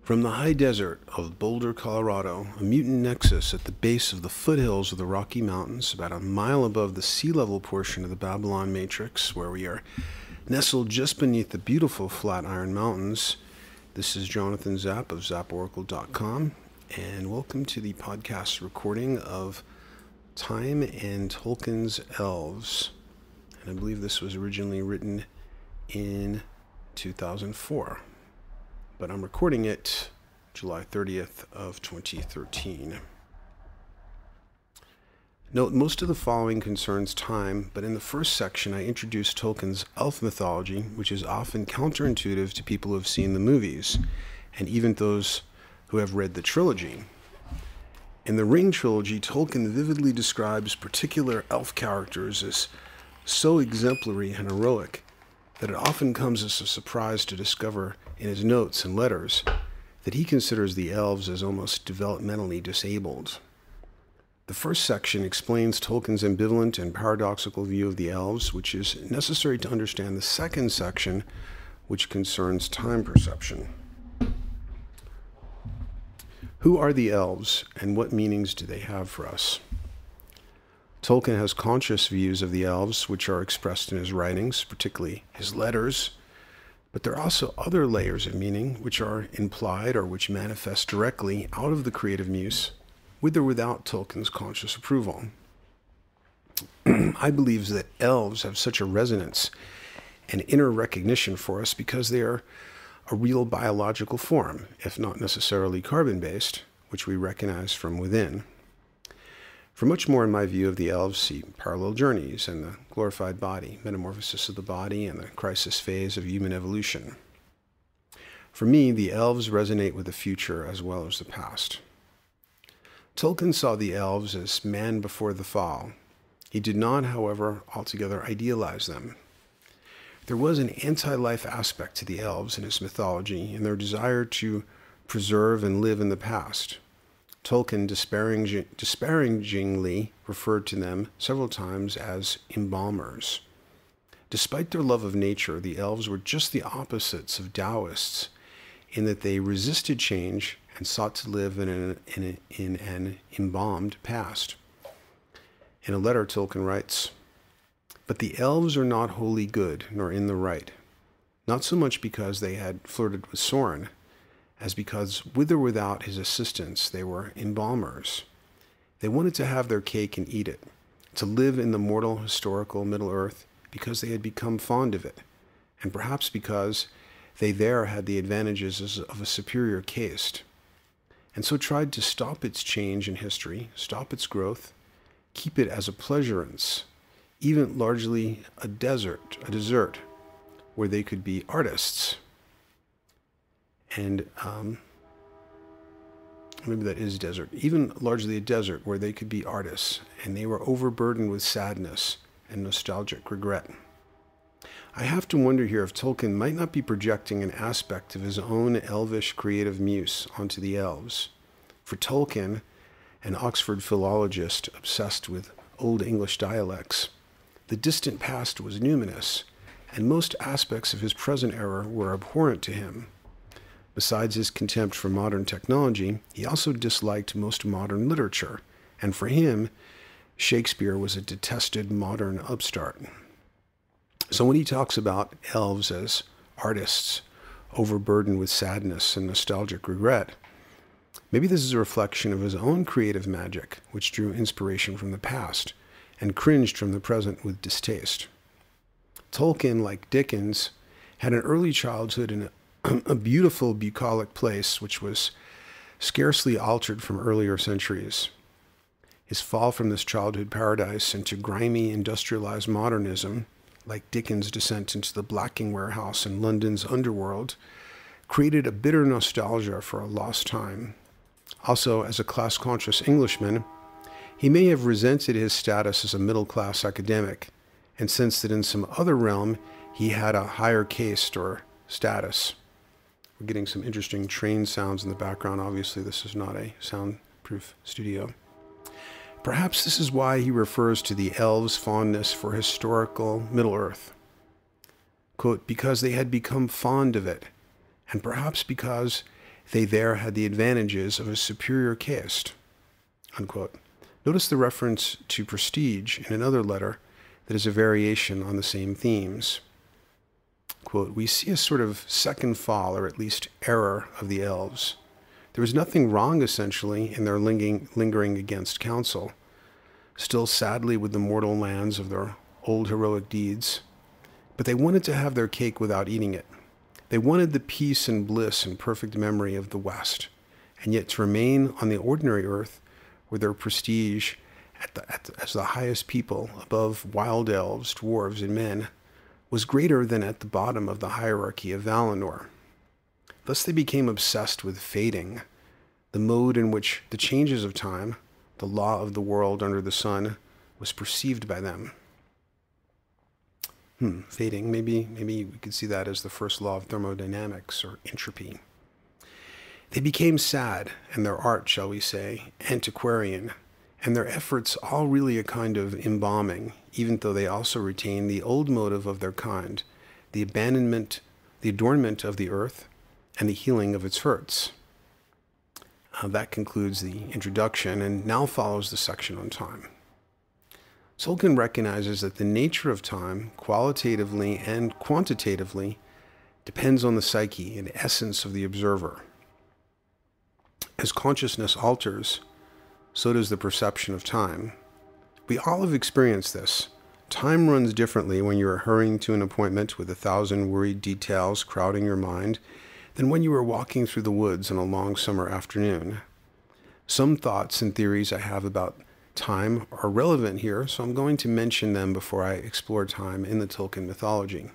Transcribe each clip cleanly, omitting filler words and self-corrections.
From the high desert of Boulder, Colorado, a mutant nexus at the base of the foothills of the Rocky Mountains, about a mile above the sea level portion of the Babylon Matrix, where we are nestled just beneath the beautiful Flatiron Mountains, this is Jonathan Zapp of zapporacle.com, and welcome to the podcast recording of Time and Tolkien's Elves. And I believe this was originally written in 2004. But I'm recording it July 30th of 2013. Note, most of the following concerns time, but in the first section I introduced Tolkien's elf mythology, which is often counterintuitive to people who have seen the movies, and even those who have read the trilogy. In the Ring trilogy, Tolkien vividly describes particular elf characters as so exemplary and heroic that it often comes as a surprise to discover in his notes and letters that he considers the elves as almost developmentally disabled. The first section explains Tolkien's ambivalent and paradoxical view of the elves, which is necessary to understand the second section, which concerns time perception. Who are the elves, and what meanings do they have for us? Tolkien has conscious views of the elves, which are expressed in his writings, particularly his letters, but there are also other layers of meaning which are implied or which manifest directly out of the creative muse, with or without Tolkien's conscious approval. I believe that elves have such a resonance and inner recognition for us because they are a real biological form, if not necessarily carbon-based, which we recognize from within. For much more in my view of the elves, see Parallel Journeys and the Glorified Body, Metamorphosis of the Body, and the Crisis Phase of Human Evolution. For me, the elves resonate with the future as well as the past. Tolkien saw the elves as man before the fall. He did not, however, altogether idealize them. There was an anti-life aspect to the elves in his mythology and their desire to preserve and live in the past. Tolkien disparagingly referred to them several times as embalmers. Despite their love of nature, the elves were just the opposites of Taoists in that they resisted change and sought to live in an embalmed past. In a letter, Tolkien writes, "But the elves are not wholly good, nor in the right, not so much because they had flirted with Sauron, as because with or without his assistance they were embalmers. They wanted to have their cake and eat it, to live in the mortal historical Middle-earth because they had become fond of it, and perhaps because they there had the advantages of a superior caste, and so tried to stop its change in history, stop its growth, keep it as a pleasurance, even largely a desert where they could be artists." And maybe that is desert, even largely a desert where they could be artists, and they were overburdened with sadness and nostalgic regret. I have to wonder here if Tolkien might not be projecting an aspect of his own elvish creative muse onto the elves. For Tolkien, an Oxford philologist obsessed with Old English dialects, the distant past was numinous, and most aspects of his present era were abhorrent to him. Besides his contempt for modern technology, he also disliked most modern literature, and for him, Shakespeare was a detested modern upstart. So when he talks about elves as artists overburdened with sadness and nostalgic regret, maybe this is a reflection of his own creative magic, which drew inspiration from the past and cringed from the present with distaste. Tolkien, like Dickens, had an early childhood in a beautiful bucolic place which was scarcely altered from earlier centuries. His fall from this childhood paradise into grimy industrialized modernism, like Dickens' descent into the blacking warehouse in London's underworld, created a bitter nostalgia for a lost time. Also, as a class-conscious Englishman, he may have resented his status as a middle-class academic and sensed that in some other realm he had a higher caste or status. We're getting some interesting train sounds in the background. Obviously, this is not a soundproof studio. Perhaps this is why he refers to the elves' fondness for historical Middle-earth. Quote, because they had become fond of it, and perhaps because They there had the advantages of a superior caste. Unquote. Notice the reference to prestige in another letter that is a variation on the same themes. Quote, we see a sort of second fall, or at least error, of the elves. There was nothing wrong, essentially, in their lingering against counsel, still sadly with the mortal lands of their old heroic deeds. But they wanted to have their cake without eating it. They wanted the peace and bliss and perfect memory of the West, and yet to remain on the ordinary earth with their prestige as the highest people above wild elves, dwarves, and men was greater than at the bottom of the hierarchy of Valinor. Thus they became obsessed with fading, the mode in which the changes of time, the law of the world under the sun, was perceived by them. Fading, maybe we could see that as the first law of thermodynamics, or entropy. They became sad, and their art, shall we say, antiquarian, and their efforts all really a kind of embalming, even though they also retain the old motive of their kind, the abandonment, the adornment of the earth, and the healing of its hurts. That concludes the introduction, and now follows the section on time. Tolkien recognizes that the nature of time, qualitatively and quantitatively, depends on the psyche and essence of the observer. As consciousness alters, so does the perception of time. We all have experienced this. Time runs differently when you are hurrying to an appointment with 1,000 worried details crowding your mind than when you are walking through the woods on a long summer afternoon. Some thoughts and theories I have about time are relevant here, so I'm going to mention them before I explore time in the Tolkien mythology.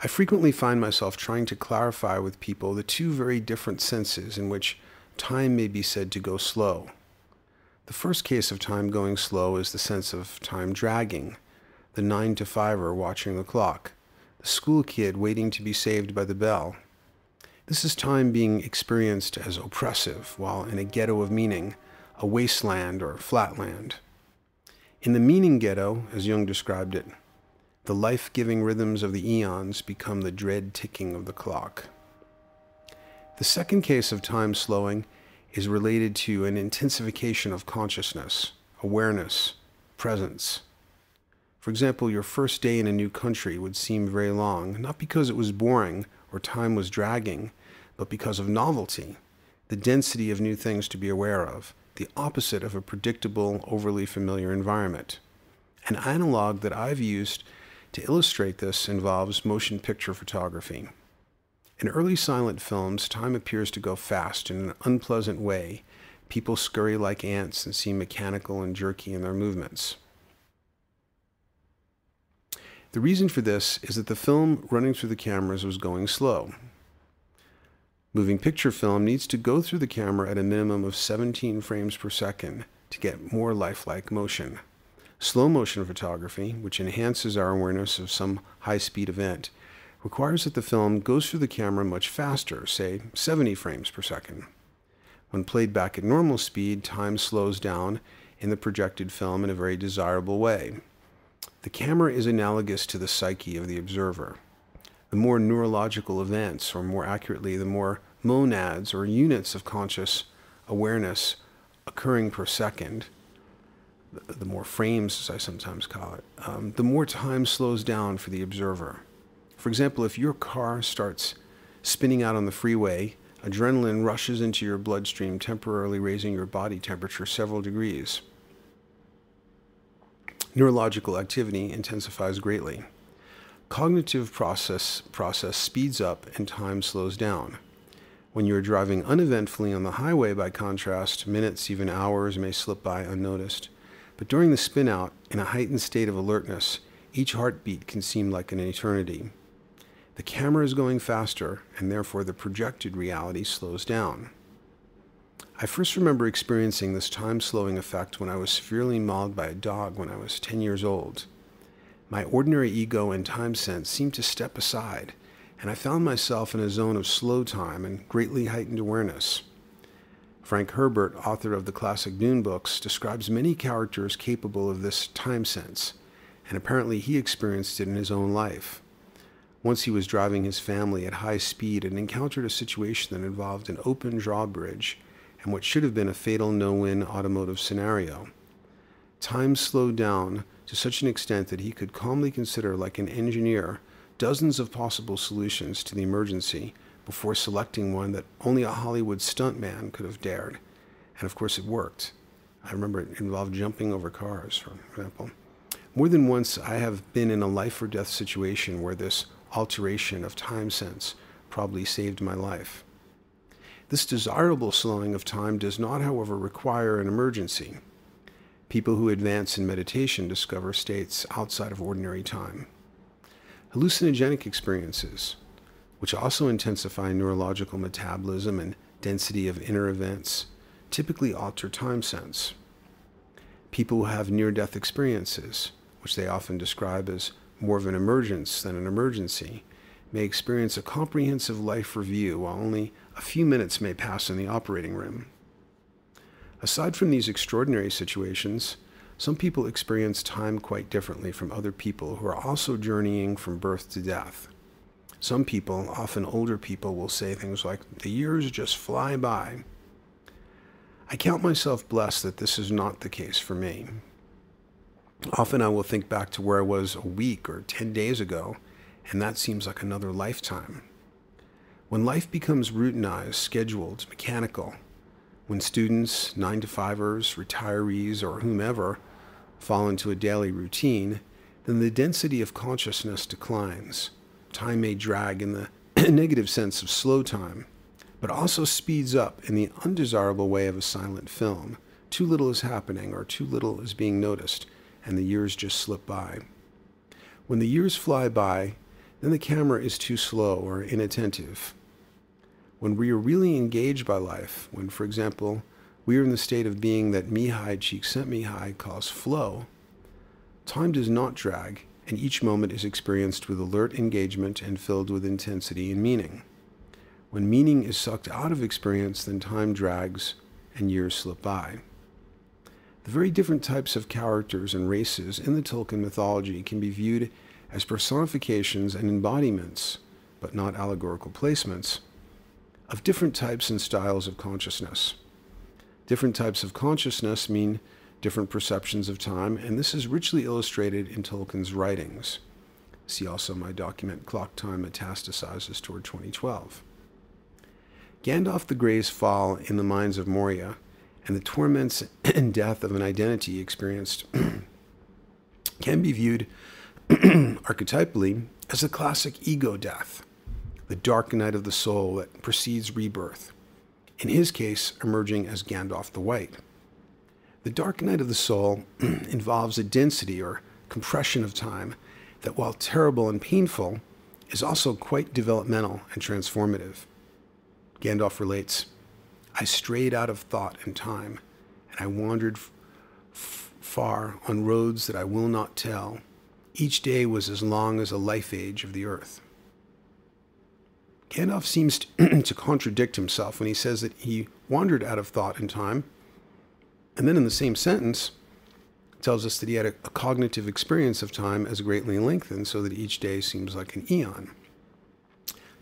I frequently find myself trying to clarify with people the two very different senses in which time may be said to go slow. The first case of time going slow is the sense of time dragging, the 9-to-5er watching the clock, the school kid waiting to be saved by the bell. This is time being experienced as oppressive, while in a ghetto of meaning, a wasteland or flatland. In the meaning ghetto, as Jung described it, the life-giving rhythms of the eons become the dread ticking of the clock. The second case of time slowing is related to an intensification of consciousness, awareness, presence. For example, your first day in a new country would seem very long, not because it was boring or time was dragging, but because of novelty, the density of new things to be aware of, the opposite of a predictable, overly familiar environment. An analog that I've used to illustrate this involves motion picture photography. In early silent films, time appears to go fast in an unpleasant way. People scurry like ants and seem mechanical and jerky in their movements. The reason for this is that the film running through the cameras was going slow. Moving picture film needs to go through the camera at a minimum of 17 frames per second to get more lifelike motion. Slow motion photography, which enhances our awareness of some high-speed event, requires that the film goes through the camera much faster, say 70 frames per second. When played back at normal speed, time slows down in the projected film in a very desirable way. The camera is analogous to the psyche of the observer. The more neurological events, or more accurately, the more monads or units of conscious awareness occurring per second, the more frames, as I sometimes call it, the more time slows down for the observer. For example, if your car starts spinning out on the freeway, adrenaline rushes into your bloodstream, temporarily raising your body temperature several degrees. Neurological activity intensifies greatly. Cognitive process speeds up and time slows down. When you are driving uneventfully on the highway, by contrast, minutes, even hours may slip by unnoticed. But during the spin-out, in a heightened state of alertness, each heartbeat can seem like an eternity. The camera is going faster, and therefore the projected reality slows down. I first remember experiencing this time-slowing effect when I was severely mauled by a dog when I was 10 years old. My ordinary ego and time sense seemed to step aside, and I found myself in a zone of slow time and greatly heightened awareness. Frank Herbert, author of the classic Dune books, describes many characters capable of this time sense, and apparently he experienced it in his own life. Once he was driving his family at high speed and encountered a situation that involved an open drawbridge and what should have been a fatal no-win automotive scenario. Time slowed down to such an extent that he could calmly consider, like an engineer, dozens of possible solutions to the emergency before selecting one that only a Hollywood stuntman could have dared. And of course it worked. I remember it involved jumping over cars, for example. More than once I have been in a life or death situation where this alteration of time sense probably saved my life. This desirable slowing of time does not, however, require an emergency. People who advance in meditation discover states outside of ordinary time. Hallucinogenic experiences, which also intensify neurological metabolism and density of inner events, typically alter time sense. People who have near-death experiences, which they often describe as more of an emergence than an emergency, may experience a comprehensive life review while only a few minutes may pass in the operating room. Aside from these extraordinary situations, some people experience time quite differently from other people who are also journeying from birth to death. Some people, often older people, will say things like, "The years just fly by." I count myself blessed that this is not the case for me. Often I will think back to where I was a week or 10 days ago, and that seems like another lifetime. When life becomes routinized, scheduled, mechanical, when students, 9-to-5ers, retirees, or whomever fall into a daily routine, then the density of consciousness declines. Time may drag in the negative sense of slow time, but also speeds up in the undesirable way of a silent film. Too little is happening, or too little is being noticed, and the years just slip by. When the years fly by, then the camera is too slow or inattentive. When we are really engaged by life, when, for example, we are in the state of being that Mihai Csikszentmihalyi calls flow, time does not drag, and each moment is experienced with alert engagement and filled with intensity and meaning. When meaning is sucked out of experience, then time drags and years slip by. The very different types of characters and races in the Tolkien mythology can be viewed as personifications and embodiments, but not allegorical placements, of different types and styles of consciousness. Different types of consciousness mean different perceptions of time, and this is richly illustrated in Tolkien's writings. See also my document, Clock Time Metastasizes Toward 2012. Gandalf the Grey's fall in the mines of Moria and the torments and death of an identity experienced can be viewed archetypally as a classic ego death, the dark night of the soul that precedes rebirth, in his case emerging as Gandalf the White. The dark night of the soul involves a density or compression of time that, while terrible and painful, is also quite developmental and transformative. Gandalf relates, "I strayed out of thought and time, and I wandered far on roads that I will not tell. Each day was as long as a life age of the earth." Gandalf seems to contradict himself when he says that he wandered out of thought and time, and then in the same sentence tells us that he had a cognitive experience of time as greatly lengthened so that each day seems like an eon.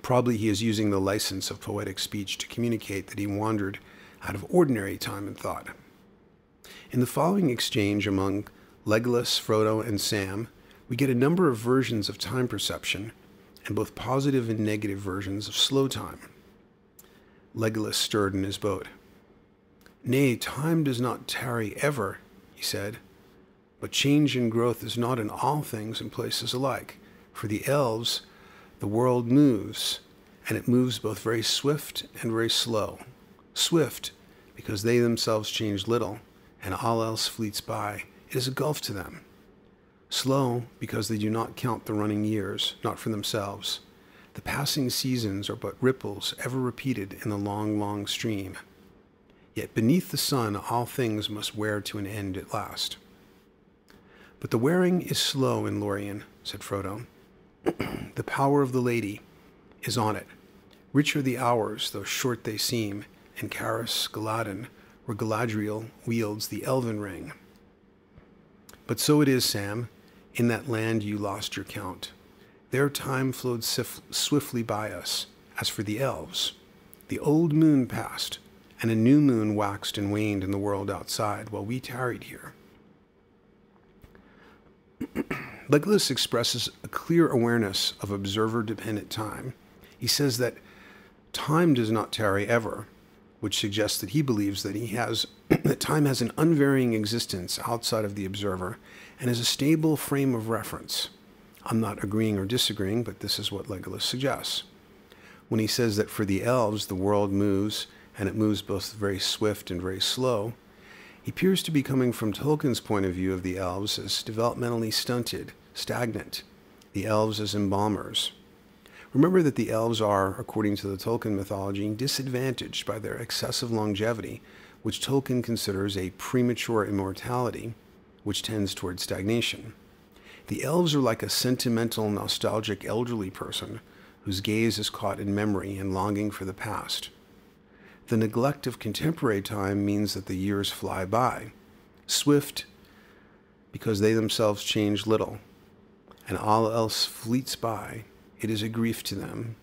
Probably he is using the license of poetic speech to communicate that he wandered out of ordinary time and thought. In the following exchange among Legolas, Frodo, and Sam, we get a number of versions of time perception and both positive and negative versions of slow time. Legolas stirred in his boat. "Nay, time does not tarry ever," he said, "but change and growth is not in all things and places alike. For the elves, the world moves, and it moves both very swift and very slow. Swift, because they themselves change little, and all else fleets by. It is a gulf to them. Slow, because they do not count the running years, not for themselves. The passing seasons are but ripples ever repeated in the long, long stream. Yet beneath the sun all things must wear to an end at last." "But the wearing is slow in Lorien," said Frodo. "The power of the lady is on it. Rich are the hours, though short they seem, in Caris Galadon, where Galadriel wields the elven ring." "But so it is, Sam. In that land you lost your count. Their time flowed swiftly by us. As for the elves, the old moon passed, and a new moon waxed and waned in the world outside while we tarried here. Legolas expresses a clear awareness of observer-dependent time. He says that time does not tarry ever, which suggests that he believes that that time has an unvarying existence outside of the observer and is a stable frame of reference. I'm not agreeing or disagreeing, but this is what Legolas suggests. When he says that for the elves the world moves, and it moves both very swift and very slow, he appears to be coming from Tolkien's point of view of the elves as developmentally stunted, stagnant, the elves as embalmers. Remember that the elves are, according to the Tolkien mythology, disadvantaged by their excessive longevity, which Tolkien considers a premature immortality, which tends toward stagnation. The elves are like a sentimental, nostalgic elderly person whose gaze is caught in memory and longing for the past. The neglect of contemporary time means that the years fly by, swift because they themselves change little, and all else fleets by. It is a grief to them.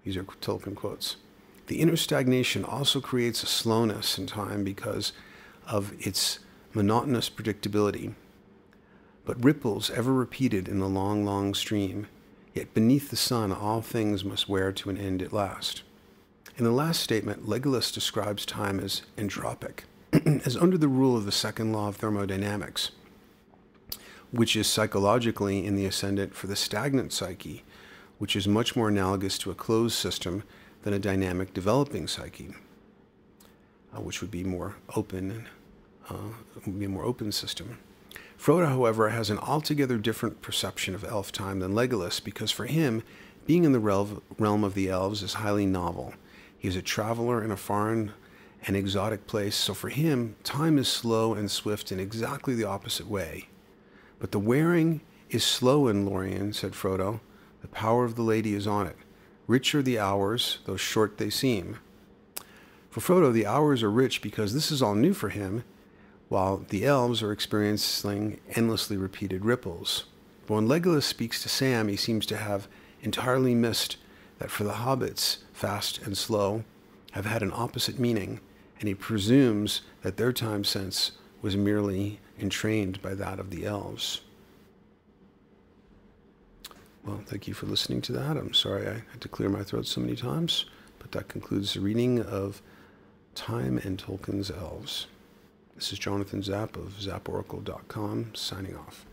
These are Tolkien quotes. The inner stagnation also creates a slowness in time because of its monotonous predictability, but ripples ever repeated in the long, long stream. Yet beneath the sun all things must wear to an end at last. In the last statement, Legolas describes time as entropic, as under the rule of the second law of thermodynamics, which is psychologically in the ascendant for the stagnant psyche, which is much more analogous to a closed system than a dynamic developing psyche, which would be more open, would be a more open system. Frodo, however, has an altogether different perception of elf time than Legolas, because for him, being in the realm of the elves is highly novel. He is a traveler in a foreign and exotic place, so for him, time is slow and swift in exactly the opposite way. But the wearing is slow in Lorien, said Frodo. The power of the lady is on it. Rich are the hours, though short they seem. For Frodo, the hours are rich because this is all new for him, while the elves are experiencing endlessly repeated ripples. But when Legolas speaks to Sam, he seems to have entirely missed that for the hobbits, fast and slow, have had an opposite meaning, and he presumes that their time sense was merely entrained by that of the elves. Well, thank you for listening to that. I'm sorry I had to clear my throat so many times, but that concludes the reading of Time and Tolkien's Elves. This is Jonathan Zapp of zapporacle.com, signing off.